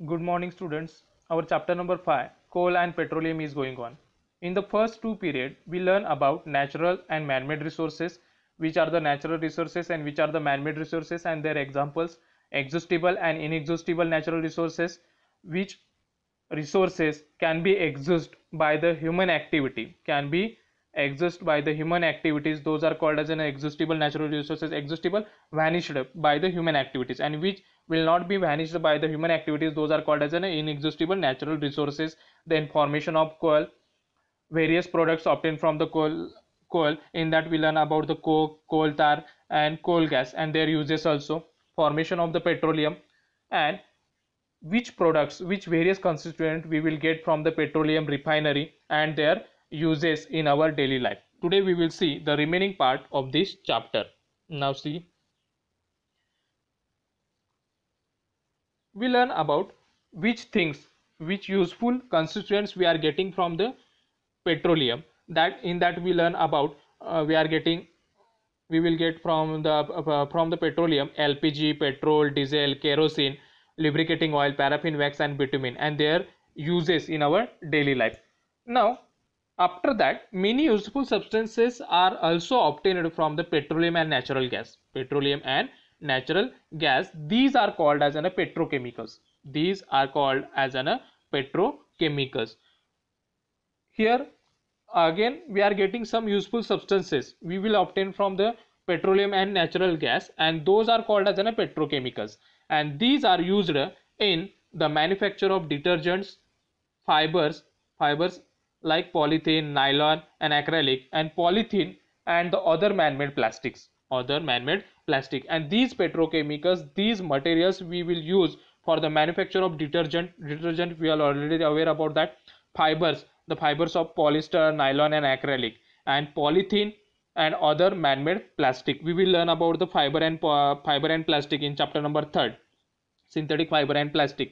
Good morning, students. Our chapter number 5, coal and petroleum, is going on. In the first two periods, we learn about natural and man-made resources, which are the natural resources and which are the man-made resources and their examples, exhaustible and inexhaustible natural resources, which resources can be exhausted by the human activity, those are called as an exhaustible natural resources. Exhaustible, vanished by the human activities, and which will not be vanished by the human activities, those are called as an inexhaustible natural resources. Then formation of coal, various products obtained from the coal, in that we learn about the coke, coal tar and coal gas and their uses. Also formation of the petroleum, and which various constituent we will get from the petroleum refinery and their uses in our daily life. Today we will see the remaining part of this chapter. Now see, we learn about which useful constituents we are getting from the petroleum. That in that we learn about we will get from the petroleum LPG, petrol, diesel, kerosene, lubricating oil, paraffin wax and bitumen and their uses in our daily life. Now after that, many useful substances are also obtained from the petroleum and natural gas. These are called as petrochemicals. Here again we are getting some useful substances we will obtain from the petroleum and natural gas, and those are called as petrochemicals, and these are used in the manufacture of detergents, fibers like polythene, nylon and acrylic, and polythene and the other man-made plastic. And these petrochemicals, these materials we will use for the manufacture of detergent we are already aware about that. The fibers of polyester, nylon and acrylic, and polythene and other man-made plastic. We will learn about the fiber and plastic in chapter number 3, synthetic fiber and plastic.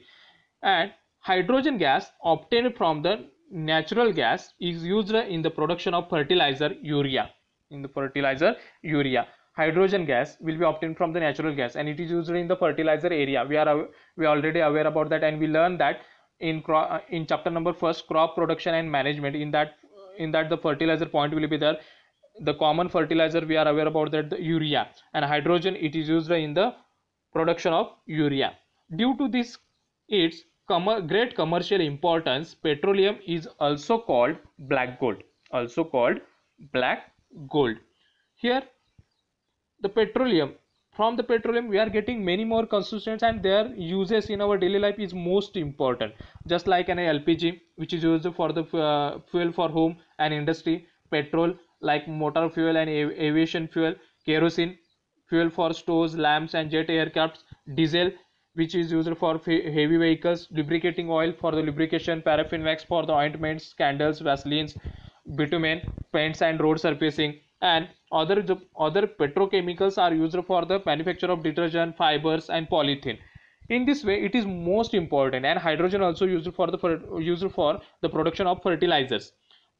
And hydrogen gas obtained from the natural gas is used in the production of fertilizer urea. Hydrogen gas will be obtained from the natural gas and it is used in the fertilizer area. We are already aware about that, and we learn that in chapter number 1, crop production and management. In that the fertilizer point will be there. The common fertilizer we are aware about that, the urea, and hydrogen it is used in the production of urea. Due to this its great commercial importance, petroleum is also called black gold. Here from the petroleum we are getting many more constituents, and their uses in our daily life is most important. Just like an LPG, which is used for the fuel for home and industry, petrol like motor fuel and aviation fuel, kerosene fuel for stoves, lamps and jet aircrafts, diesel which is used for heavy vehicles, lubricating oil for the lubrication, paraffin wax for the ointments, candles, vaselines, bitumen, paints and road surfacing, and other petrochemicals are used for the manufacture of detergent, fibers and polythene. In this way it is most important. And hydrogen also used for the production of fertilizers.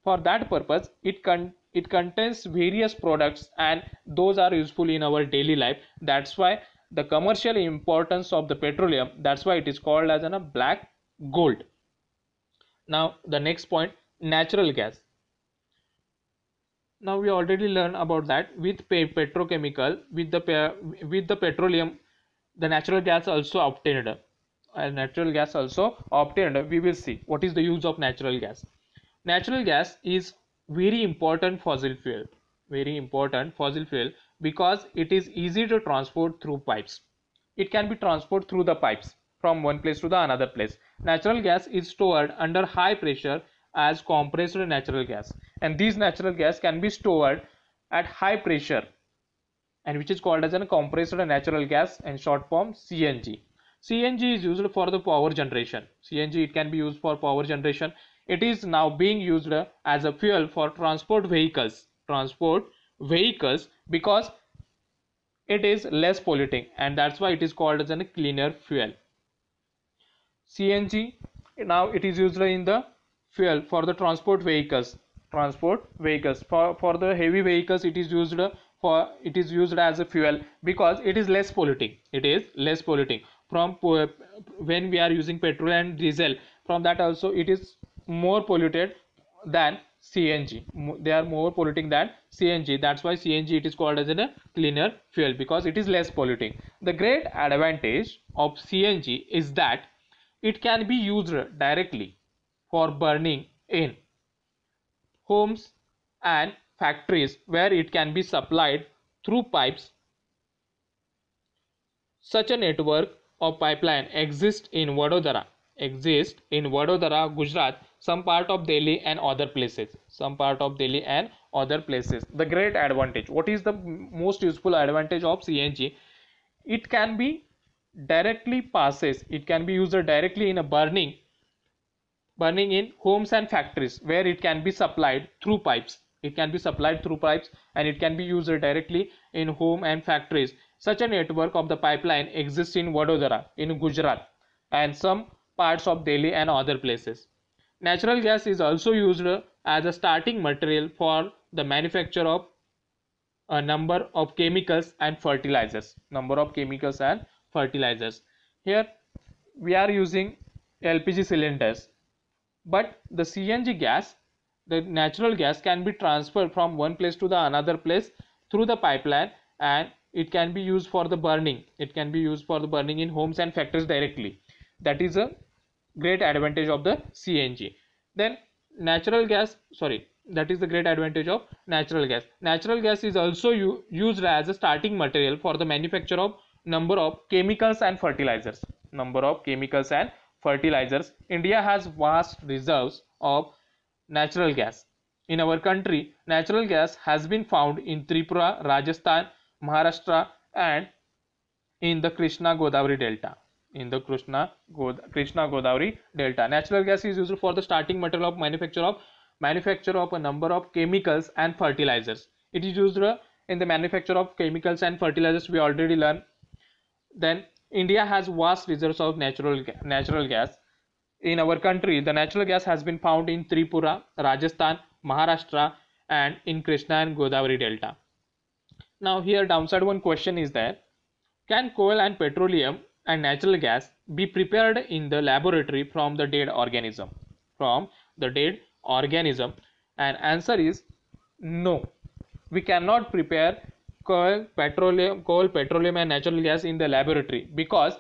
For that purpose it contains various products, and those are useful in our daily life. That's why the commercial importance of the petroleum, that's why it is called as a black gold. Now the next point, natural gas. Now we already learned about that with petrochemical, with the petroleum, the natural gas also obtained. We will see what is the use of natural gas. Natural gas is very important fossil fuel, because it is easy to transport through pipes. It can be transported through the pipes from one place to the another place. Natural gas is stored under high pressure as compressed natural gas, and these natural gas can be stored at high pressure, and which is called as a compressed natural gas, and short form CNG. CNG is used for the power generation. It can be used for power generation. It is now being used as a fuel for transport vehicles because it is less polluting, and that's why it is called as a cleaner fuel. CNG now it is used in the fuel for the transport vehicles. For the heavy vehicles it is used as a fuel because it is less polluting. from when we are using petrol and diesel, from that also it is more polluted than CNG. They are more polluting than CNG. That's why CNG it is called as a cleaner fuel, because it is less polluting. The great advantage of CNG is that it can be used directly for burning in homes and factories, where it can be supplied through pipes. Such a network of pipeline exists in Vadodara, Gujarat, some part of Delhi and other places. The great advantage. What is the most useful advantage of CNG? It can be directly passes. It can be used directly in a burning in homes and factories, where it can be supplied through pipes. And it can be used directly in home and factories. Such a network of the pipeline exists in Vadodara in Gujarat and some parts of Delhi and other places. Natural gas is also used as a starting material for the manufacture of a number of chemicals and fertilizers. Here we are using LPG cylinders, but the CNG gas, the natural gas, can be transferred from one place to the another place through the pipeline, and it can be used for the burning. In homes and factories directly. That is a great advantage of the CNG. Then that is the great advantage of natural gas. Natural gas is also used as a starting material for the manufacture of number of chemicals and fertilizers. India has vast reserves of natural gas. In our country, natural gas has been found in Tripura, Rajasthan, Maharashtra, and in the Krishna Godavari Delta. Natural gas is used for the starting material of manufacture of a number of chemicals and fertilizers. It is used in the manufacture of chemicals and fertilizers, we already learned. Then India has vast reserves of natural gas. In our country, the natural gas has been found in Tripura, Rajasthan, Maharashtra, and in Krishna and Godavari Delta. Now here downside one question is that, can coal and petroleum and natural gas be prepared in the laboratory from the dead organism? And answer is no. We cannot prepare coal, petroleum and natural gas in the laboratory, because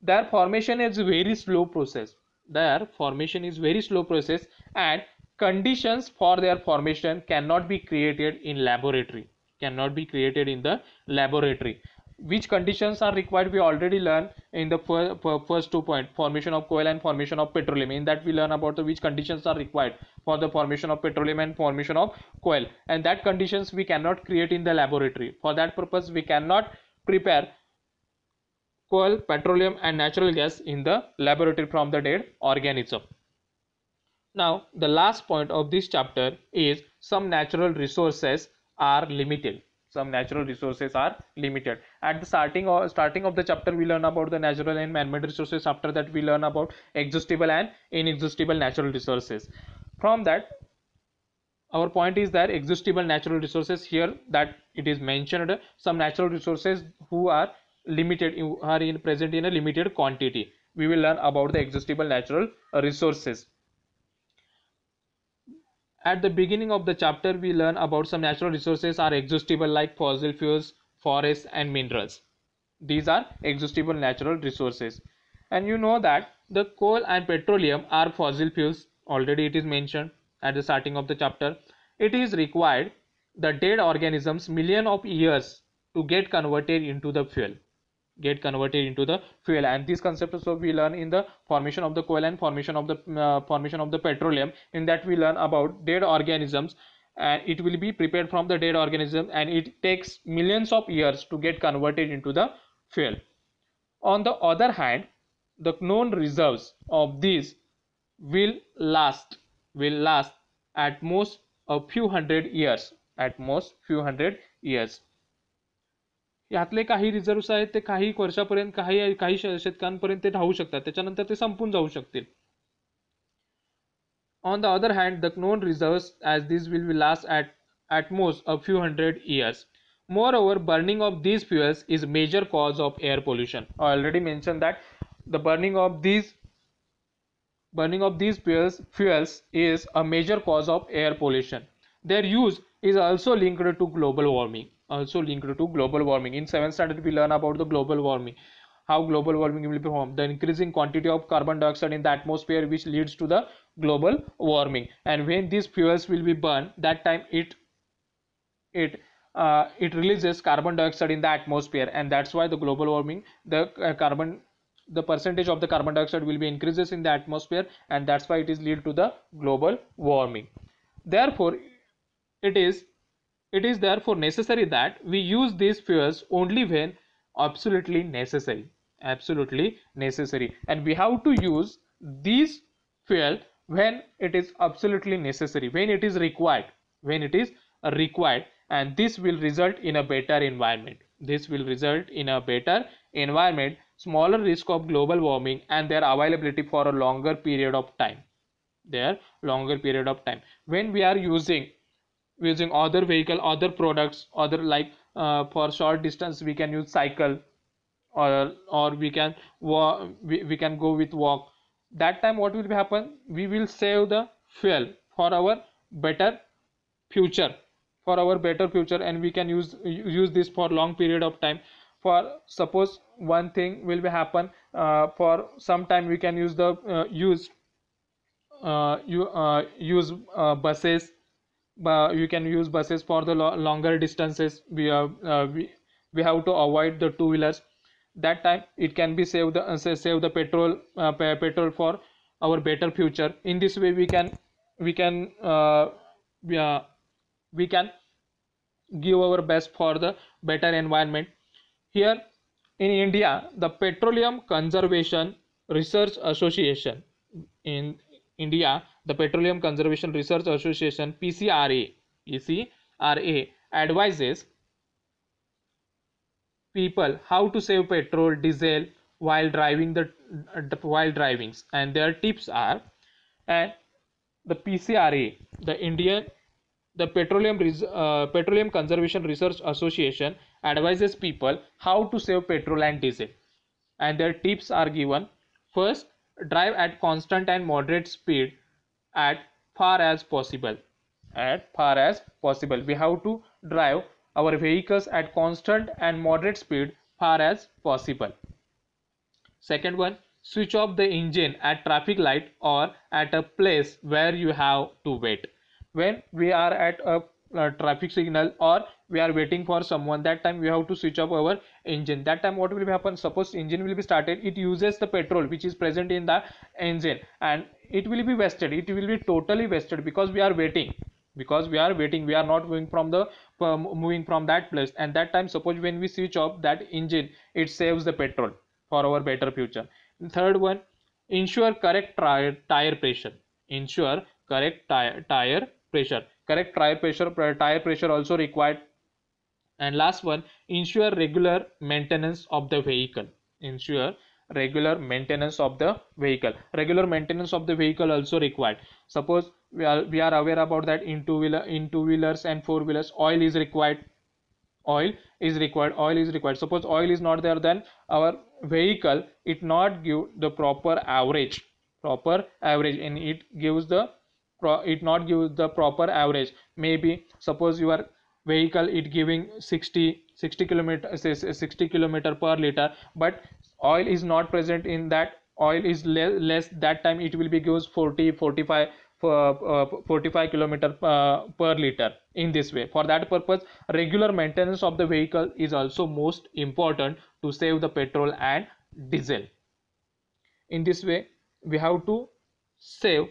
their formation is very slow process. And conditions for their formation cannot be created in the laboratory. Which conditions are required, we already learned in the first 2 points, formation of coal and formation of petroleum. In that we learn about which conditions are required for the formation of petroleum and formation of coal, and that conditions we cannot create in the laboratory. For that purpose, we cannot prepare coal, petroleum and natural gas in the laboratory from the dead organism. Now the last point of this chapter is some natural resources are limited. At the starting of the chapter, we learn about the natural and man-made resources. After that, we learn about exhaustible and inexhaustible natural resources. From that, our point is that exhaustible natural resources, here that it is mentioned some natural resources who are present in a limited quantity. We will learn about the exhaustible natural resources. At the beginning of the chapter, we learn about some natural resources are exhaustible, like fossil fuels, forests and minerals. These are exhaustible natural resources. And you know that the coal and petroleum are fossil fuels. Already it is mentioned at the starting of the chapter. It is required the dead organisms million of years to get converted into the fuel. And this concept also we learn in the formation of the coal and formation of the petroleum. In that we learn about dead organisms, and it will be prepared from the dead organism, and it takes millions of years to get converted into the fuel. On the other hand, the known reserves of these will last at most a few hundred years. यातले काही reserves आहेत ते काही वर्षापर्यंत काही शतकांपर्यंत ते राहू शकतात, त्याच्यानंतर ते संपून जाऊ शकतील. On the other hand, the known reserves as these will last at most a few hundred years. Moreover, burning of these fuels is major cause of air pollution. I already mentioned that the burning of these fuels is a major cause of air pollution. Their use is also linked to global warming. In 7th standard, we learn about the global warming, how global warming will be formed, the increasing quantity of carbon dioxide in the atmosphere, which leads to the global warming. And when these fuels will be burned, that time it releases carbon dioxide in the atmosphere, and that's why the global warming, the percentage of the carbon dioxide will be increases in the atmosphere, and that's why it is lead to the global warming. Therefore, it is it is therefore necessary that we use these fuels only when absolutely necessary, and we have to use these fuel when it is absolutely necessary, when it is required, and this will result in a better environment, smaller risk of global warming, and their availability for a longer period of time. When we are using other vehicle, other products, other like for short distance we can use cycle, or we can we can go with walk. That time what will happen, we will save the fuel for our better future and we can use this for long period of time. For suppose one thing will be happen, for some time we can use you can use buses for the longer distances. We have to avoid the two wheelers. That time it can be save the petrol for our better future. In this way we can we, uh, we can give our best for the better environment. Here in India, the Petroleum Conservation Research Association, in India, the Petroleum Conservation Research Association PCRA advises people how to save petrol, diesel while driving, and their tips are. And the PCRA, the Petroleum Conservation Research Association advises people how to save petrol and diesel, and their tips are given. First, drive at constant and moderate speed at far as possible. We have to drive our vehicles at constant and moderate speed far as possible. Second one, switch off the engine at traffic light or at a place where you have to wait. When we are at a traffic signal, or we are waiting for someone, that time we have to switch off our engine. That time what will happen, suppose engine will be started, it uses the petrol which is present in the engine, and it will be totally wasted, because we are waiting, we are not moving from that place. And that time, suppose when we switch off that engine, it saves the petrol for our better future. Third one, ensure correct tire pressure. Ensure correct tire pressure. Tire pressure also required. And last one, ensure regular maintenance of the vehicle. Regular maintenance of the vehicle also required. Suppose we are aware about that in two wheelers and four wheelers, oil is required. Suppose oil is not there, then our vehicle it not give the proper average, and it not give the proper average. Maybe suppose your vehicle it giving 60 kilometer per liter, but oil is not present in that, oil is less. That time it will be gives 45 kilometer per liter. In this way, for that purpose, regular maintenance of the vehicle is also most important to save the petrol and diesel. In this way, we have to save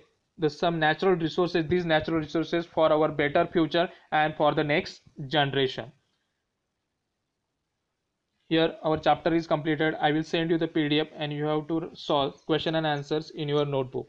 some natural resources, these natural resources, for our better future and for the next generation. Here our chapter is completed. I will send you the PDF, and you have to solve question and answers in your notebook.